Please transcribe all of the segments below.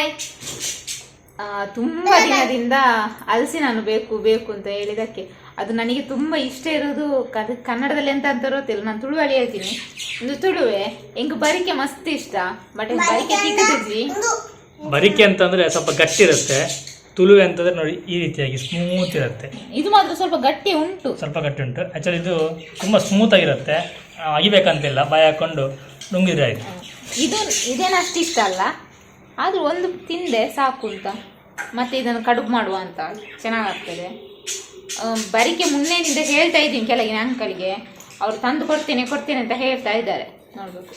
Hi. ತುಂಬ ದಿನದಿಂದ ಹಲಸಿನ ಹಣ್ಣು ಬೇಕು ಬೇಕು ಅಂತ ಹೇಳಿದಕ್ಕೆ ಅದು ನನಗೆ ತುಂಬ ಇಷ್ಟ ಇರೋದು. ಕನ್ನಡದಲ್ಲಿ ಎಂತ ಅಂತಾರೋ ಗೊತ್ತಿಲ್ಲ, ನಾನು ತುಳುವಳಿ ಹೇಳ್ತೀನಿ. ಒಂದು ತುಳುವೆ ಎಂಗೆ ಬರಿಕೆ ಮಸ್ತ್ ಇಷ್ಟ. ಬಟ್ ಬರಿಕೆ ತಿಕ್ಕಿದ್ವಿ. ಬರಿಕೆ ಅಂತಂದ್ರೆ ಸ್ವಲ್ಪ ಗಟ್ಟಿ ಇರುತ್ತೆ, ತುಳುವೆ ಅಂತಂದ್ರೆ ನೋಡಿ ಈ ರೀತಿಯಾಗಿ ಸ್ಮೂತ್ ಇರುತ್ತೆ. ಇದು ಮಾತ್ರ ಸ್ವಲ್ಪ ಗಟ್ಟಿ ಉಂಟು, ಸ್ವಲ್ಪ ಗಟ್ಟಿ ಉಂಟು. ಆ್ಯಕ್ಚುಲಿ ಇದು ತುಂಬ ಸ್ಮೂತ್ ಆಗಿರುತ್ತೆ, ಅಗಿಬೇಕಂತಿಲ್ಲ, ಬಾಯಿ ಹಾಕೊಂಡು ನುಂಗಿದ್ರೆ ಆಯ್ತು. ಇದೇನು ಅಷ್ಟು ಇಷ್ಟ ಅಲ್ಲ, ಆದರೂ ಒಂದು ತಿಂದೆ ಸಾಕು ಅಂತ. ಮತ್ತೆ ಇದನ್ನು ಕಡುಬು ಮಾಡುವ ಅಂತ ಚೆನ್ನಾಗಾಗ್ತದೆ. ಬರಿಕೆ ಮುನ್ನೆಯಿಂದ ಹೇಳ್ತಾ ಇದ್ದೀನಿ ಕೆಳಗಿನ ಅಂಕಲ್ಗೆ, ಅವ್ರು ತಂದು ಕೊಡ್ತೇನೆ ಅಂತ ಹೇಳ್ತಾ ಇದ್ದಾರೆ. ನೋಡ್ಬೇಕು,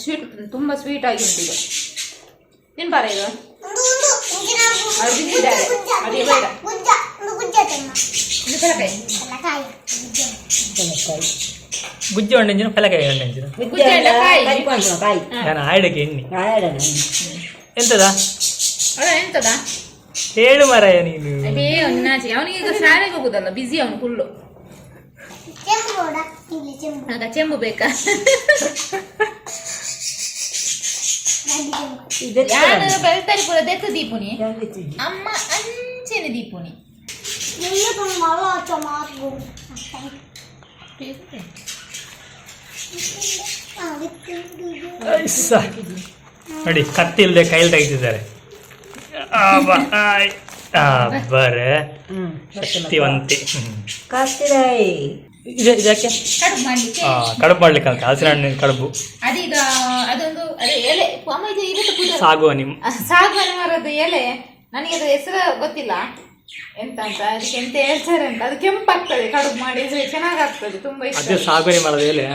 ಸ್ವೀಟ್ ತುಂಬ ಸ್ವೀಟ್ ಆಗಿ ಉಂಟು ಇದು. ತಿನ್ಬಾರ ಇದು ಅವ್ರು ತಿಂದಿದ್ದಾರೆ, ಅದೇ ಬೇಡ. ಗುಜ್ಜೆ ಹಣ್ಣಿಂಜಿನ ಫಲಕಾಯಿ ಹಣ್ಣಿಂಜಿನ ನಾನು ಆಯ್ಡಕ್ಕೆ ಎಣ್ಣೆ ಎಂತದ ಎಂತದ ಹೇಳು ಮಾರಾಯ ನೀನು. ಅವನಿಗೆ ಈಗ ಶಾಲೆಗೆ ಹೋಗುದಲ್ಲ, ಬಿಸಿ ಅವನು ಫುಲ್ಲು. ಚೆಂಬು ಬೇಕಾ? ಯಾರು ಬೆಳ್ತರಿ ಪೂರ ದೆತ್ತ ದೀಪುನಿ ಅಮ್ಮ ಅಂಚೆನೆ ದೀಪುನಿ ನೋಡಿ, ಕತ್ತಿ ಇಲ್ಲದೆ ಕೈಲಿ ತೆಗಿತಿದ್ದಾರೆ. ಶಕ್ತಿವಂತಿ ಇದಕ್ಕೆ ಕಡುಬು ಮಾಡ್ಲಿಕ್ಕೆ ಅಂತ ಹಲಸಿನ ಹಣ್ಣಿನ ಕಡುಬು. ಸಾಗುವಾನಿ ಮರದ ಎಲೆ, ನನಗೆ ಅದು ಹೆಸರು ಗೊತ್ತಿಲ್ಲ ಎಂತ ಅಂತ, ಅದಕ್ಕೆ ಎಂತ ಹೇಳ್ತಾರೆ ಅಂತ. ಅದು ಕೆಂಪಾಗ್ತದೆ, ಕಡುಬು ಮಾಡಿದ್ರೆ ಚೆನ್ನಾಗಾಗ್ತದೆ, ತುಂಬಾ ಇಷ್ಟ. ಅದೇ ಸಾಗುವಾನಿ ಮರದ ಎಲೆ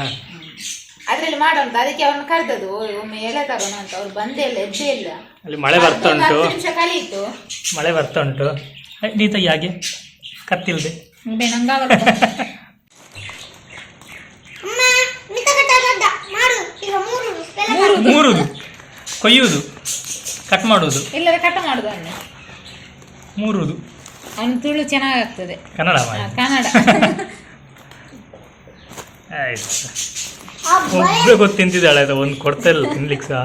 ಅದ್ರಲ್ಲಿ ಮಾಡೋಂತ. ಅದಕ್ಕೆ ಅವ್ರನ್ನ ಕರೆದದು ಒಮ್ಮೆ ಎಲೆ ತಗೋಣ ಅಂತ. ಅವ್ರು ಬಂದೇ ಇಲ್ಲ, ಎದ್ದೇ ಇಲ್ಲ. ಅಲ್ಲಿ ಮಳೆ ಬರ್ತಾ ಉಂಟು, ನಿಮಿಷ ಕಳೀತು, ಮಳೆ ಬರ್ತಾ ಉಂಟು. ನೀತಾಗಿ ಹಾಗೆ ಕತ್ತಿಲ್ದೆ ನಂಗಾಗಲ್ಲ. ಮೂರುದು, ಕೊಯ್ಯುವುದು, ಕಟ್ ಮಾಡುವುದು, ಇಲ್ಲದ್ರೆ ಕಟ್ ಮಾಡುದು, ಅನ್ನ ಮೂರುದು. ಅವನು ತುಳು ಚೆನ್ನಾಗಾಗ್ತದೆ. ಕನ್ನಡ ಕನ್ನಡ ಆಯ್ತು. ಒಬ್ಬೇ ಗೊತ್ತು ತಿಂತಿದ್ದಾಳೆ, ಅದು ಒಂದು ಕೊಡ್ತಾ ಇಲ್ಲ ತಿನ್ಲಿಕ್ಕೆ ಸಹ.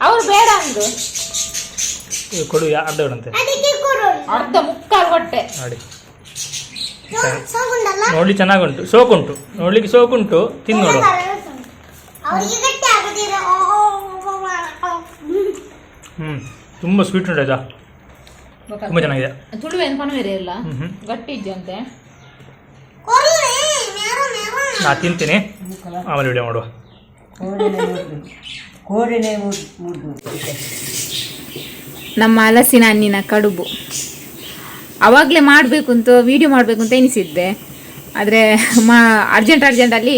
ಅವ್ರು ಬೇಡ ಅಂದ್ರು, ಕೊಡು ಅರ್ಧ ಕೊಡಂತೆ, ಅರ್ಧ ಮುಕ್ಕಾಲು ಕೊಟ್ಟೆ. ನೋಡಿ ನೋಡ್ಲಿ ಚೆನ್ನಾಗುಂಟು, ಸೋಕುಂಟು, ನೋಡ್ಲಿಕ್ಕೆ ಸೋಕುಂಟು, ತಿಂದು ನೋಡು. ತುಂಬ ಸ್ವೀಟ್ ಉಂಟು ಆಯ್ತಾ, ತುಂಬ ಚೆನ್ನಾಗಿದೆ. ತುಳುವೇನು ಪಣವೇರೆ ಇಲ್ಲ, ಗಟ್ಟಿ ಇದೆಯಂತೆ. ನಾ ತಿಂತೀನಿ, ಆಮೇಲೆ ವಿಡಿಯೋ ಮಾಡುವ. ನಮ್ಮ ಹಲಸಿನ ಹಣ್ಣಿನ ಕಡುಬು ಅವಾಗಲೇ ಮಾಡಬೇಕು ಅಂತ, ವಿಡಿಯೋ ಮಾಡಬೇಕು ಅಂತ ಎನಿಸಿದ್ದೆ. ಆದರೆ ಅರ್ಜೆಂಟಲ್ಲಿ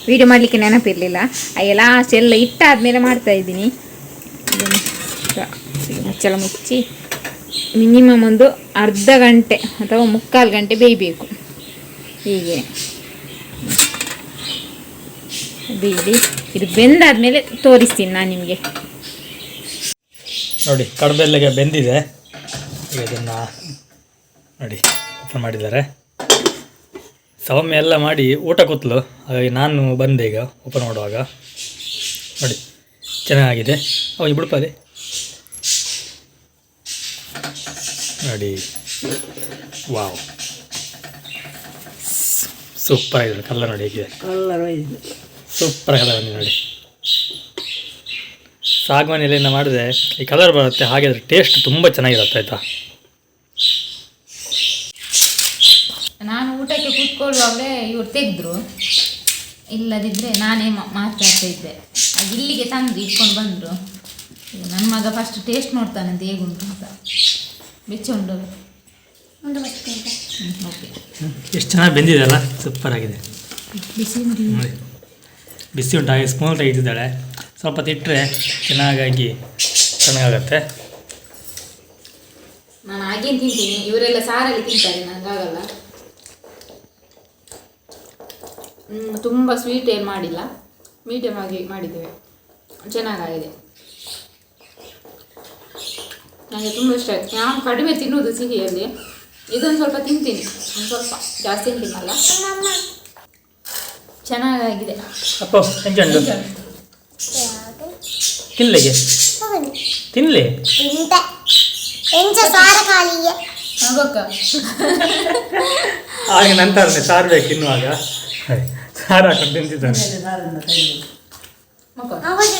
ವಿಡಿಯೋ ಮಾಡಲಿಕ್ಕೆ ನೆನಪಿರಲಿಲ್ಲ. ಲಾಸ್ಟ್ ಎಲ್ಲ ಇಟ್ಟಾದಮೇಲೆ ಮಾಡ್ತಾಯಿದ್ದೀನಿ. ಮುಚ್ಚಳ ಮುಚ್ಚಿ ಮಿನಿಮಮ್ ಒಂದು ಅರ್ಧ ಗಂಟೆ ಅಥವಾ ಮುಕ್ಕಾಲು ಗಂಟೆ ಬೇಯಬೇಕು. ಹೀಗೆ ಬೇಯ್ದು ಇದು ಬೆಂದಾದ್ಮೇಲೆ ತೋರಿಸ್ತೀನಿ ನಾನು ನಿಮಗೆ. ನೋಡಿ, ಕಡುಬೆಲ್ಲಗೆ ಬೆಂದಿದೆ. ಈಗ ಇದನ್ನು ನೋಡಿ ಓಪನ್ ಮಾಡಿದ್ದಾರೆ. ಸೌಮ್ಯ ಎಲ್ಲ ಮಾಡಿ ಊಟ ಕೂತ್ಲು, ಹಾಗಾಗಿ ನಾನು ಬಂದೆ ಈಗ ಓಪನ್ ಮಾಡುವಾಗ. ನೋಡಿ ಚೆನ್ನಾಗಿದೆ. ಅವನಿಗೆ ಬಿಡ್ಪದೆ ನೋಡಿ, ವಾವ್ ಸೂಪರ್ ಆಗಿದೆ ಕಲರ್. ನೋಡಿ ಹೇಗಿದೆ ಸೂಪರ್ ಕಲರ್ ಬಂದಿದೆ ನೋಡಿ. ಸಾಗವಾನಿ ಎಲೆಯಿಂದ ಮಾಡಿದ್ರೆ ಈ ಕಲರ್ ಬರುತ್ತೆ, ಹಾಗೆ ಅದ್ರ ಟೇಸ್ಟ್ ತುಂಬ ಚೆನ್ನಾಗಿರುತ್ತೆ ಆಯಿತಾ. ನಾನು ಊಟಕ್ಕೆ ಕೂತ್ಕೊಳ್ಳುವಾಗಲೇ ಇವ್ರು ತೆಗೆದ್ರು, ಇಲ್ಲದಿದ್ದರೆ ನಾನೇ ಮಾತಾಡ್ತಾ ಇದ್ದೆ. ಅದು ಇಲ್ಲಿಗೆ ತಂದು ಇಟ್ಕೊಂಡು ಬಂದರು. ನನ್ನ ಮಗ ಫಸ್ಟ್ ಟೇಸ್ಟ್ ನೋಡ್ತಾನಂತ ಹೇಗುಂಟು ಅಂತ. ಬೆಚ್ಚುಂಡು ಓಕೆ. ಎಷ್ಟು ಚೆನ್ನಾಗಿ ಬೆಂದಿದೆ ಅಲ್ಲ, ಸೂಪರ್ ಆಗಿದೆ. ಬಿಸಿ ನೋಡಿ ಬಿಸಿ ಉಂಟು, ಹಾಗೆ ಸ್ಮೂತಾಗಿ ಇಟ್ಟಿದ್ದಾಳೆ. ಸ್ವಲ್ಪ ತಿಟ್ಟರೆ ಚೆನ್ನಾಗಾಗಿ ಚೆನ್ನಾಗತ್ತೆ. ನಾನು ಹಾಗೇನು ತಿಂತೀನಿ, ಇವರೆಲ್ಲ ಸಾರಲ್ಲಿ ತಿಂತಾರೆ, ನನಗಾಗಲ್ಲ. ತುಂಬ ಸ್ವೀಟ್ ಏನು ಮಾಡಿಲ್ಲ, ಮೀಡಿಯಮ್ ಆಗಿ ಮಾಡಿದ್ದೇವೆ, ಚೆನ್ನಾಗಾಗಿದೆ. ನನಗೆ ತುಂಬ ಇಷ್ಟ ಆಯಿತು. ನಾನು ಕಡಿಮೆ ತಿನ್ನುವುದು ಸಿಹಿಯಲ್ಲಿ, ಇದೊಂದು ಸ್ವಲ್ಪ ತಿಂತೀನಿ, ಒಂದು ಸ್ವಲ್ಪ ಜಾಸ್ತಿ ತಿನ್ನಲ್ಲ. ಚೆನ್ನಾಗಿದೆ. ಅಪ್ಪ ತಿನ್ಲಿಗೆ ತಿನ್ಲಿ ತಿಂತೆ ಎಂಚ ಸಾರ ಖಾಲಿಯೇ ಆಗಕ್ಕ ಆಗ ನಂತರನೇ ಸಾರು ಬೇಕು ತಿನ್ನುವಾಗ ಸಾರು ಹಾಕೊಂಡು ತಿಂತಿದ್ದಾನೆ ಮಕ್ಕ ಹೌದು